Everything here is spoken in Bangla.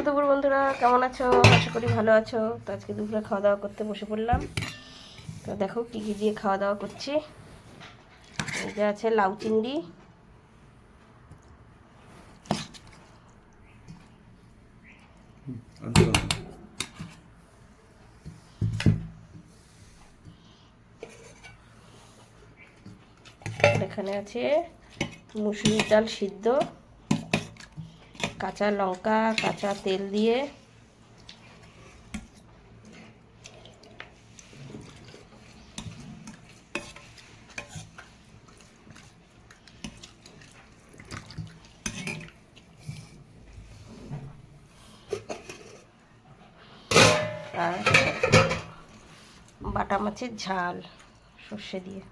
দুপুর বন্ধুরা, কেমন আছো? আশা করি ভালো আছো। তো আজকে দুপুরে খাওয়া দাওয়া করতে বসে পড়লাম। তো দেখো কী কী দিয়ে খাওয়া দাওয়া করছি। এই যে আছে লাউ চিংড়ি, এখানে আছে মুসুরির ডাল সিদ্ধ, কাঁচা লঙ্কা কাঁচা তেল দিয়ে আর বাটা মাছের ঝাল সর্ষে দিয়ে।